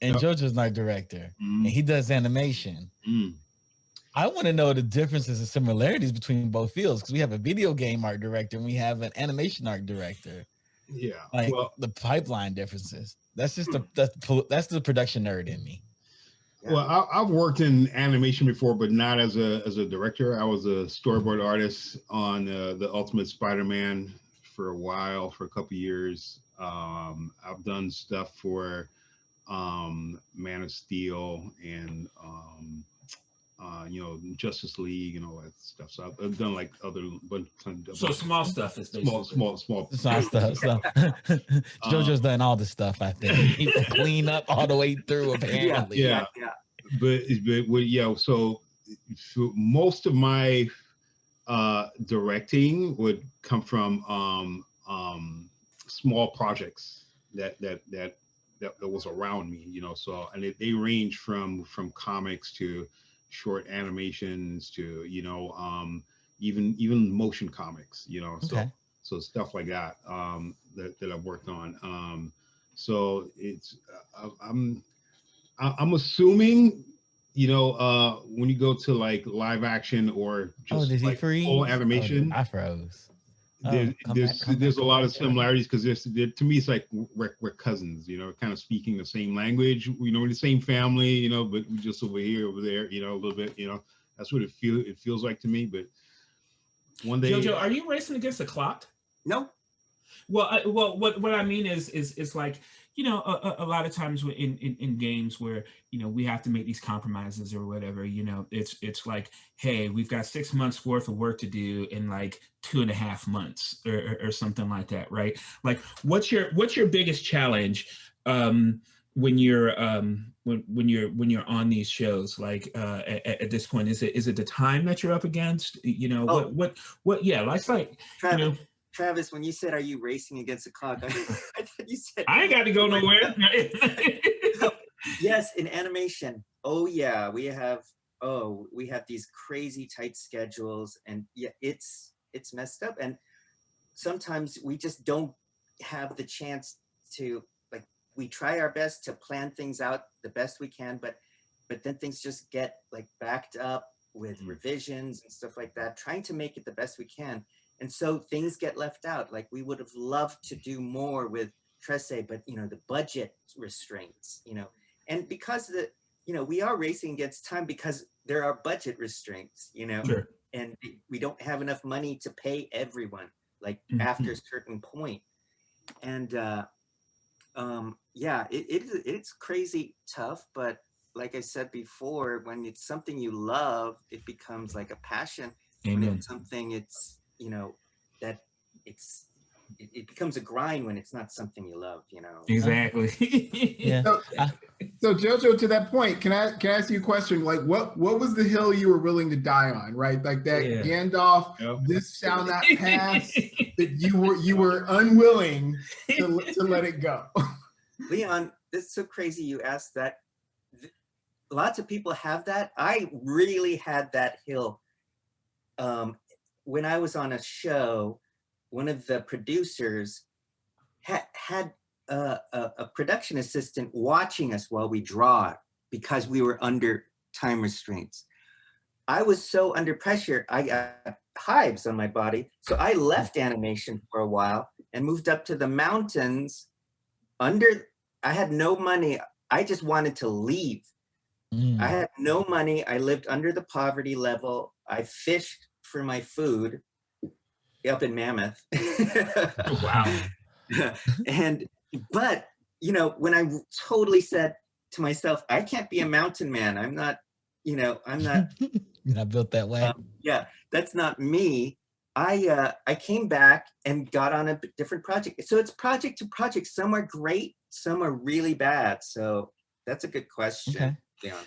and Jojo's an art director, and he does animation. I want to know the differences and similarities between both fields, because we have a video game art director and we have an animation art director. Yeah, Like well, the pipeline differences. That's just that's the production nerd in me. Yeah. well, I've worked in animation before, but not as a director. I was a storyboard artist on the Ultimate Spider-Man for a while, for a couple years. I've done stuff for Man of Steel and Justice League and all that stuff. So I've done like other bunch So small stuff is small basically It's not stuff. So Jojo's done all the stuff. I think he clean up all the way through. Apparently, yeah. But yeah. So most of my directing would come from small projects that was around me, so, and they range from comics to short animations to even motion comics, Okay. so stuff like that that I've worked on. So it's I'm assuming, when you go to like live action or just did he like freeze? full animation, I froze. there's a lot of similarities, because to me it's like we're cousins, kind of speaking the same language, we're the same family, but we just over here, over there, a little bit, that's what it feels like to me. But one day, Jojo, are you racing against the clock? No. Well, what I mean is like, a lot of times in games where, we have to make these compromises or whatever, it's like, hey, we've got 6 months worth of work to do in like 2.5 months or something like that, right? Like, what's your biggest challenge when you're when you're on these shows, like at this point? Is it the time that you're up against? What yeah, like Travis, when you said, "Are you racing against the clock?" I thought you said, "I ain't got to go nowhere." Yes, in animation. Oh yeah, we have these crazy tight schedules, and yeah, it's messed up. And sometimes we just don't have the chance to, like, we try our best to plan things out the best we can, but then things just get like backed up with revisions and stuff like that, trying to make it the best we can. And so things get left out. Like, we would have loved to do more with Trese, but the budget restraints, and because we are racing against time because there are budget restraints, Sure. And we don't have enough money to pay everyone, like after a certain point. And it's crazy tough, but like I said before, when it's something you love, it becomes like a passion. Amen. When it's something that it becomes a grind when it's not something you love, Exactly. Yeah. So Jojo, to that point, can I ask you a question? Like, what was the hill you were willing to die on, right? Like that Gandalf, this shall not pass, that you were unwilling to let it go. Leon, it's so crazy you asked that. Lots of people have that. I really had that hill. When I was on a show, one of the producers had a production assistant watching us while we draw because we were under time restraints. I was so under pressure, I got hives on my body. So I left animation for a while and moved up to the mountains. I had no money. I just wanted to leave. I had no money. I lived under the poverty level. I fished for my food up in Mammoth. Wow. But when I totally said to myself, I can't be a mountain man. I'm not I'm not You're not built that way. Yeah, that's not me. I came back and got on a different project. So it's project to project. Some are great, some are really bad. So that's a good question. Okay. Leon.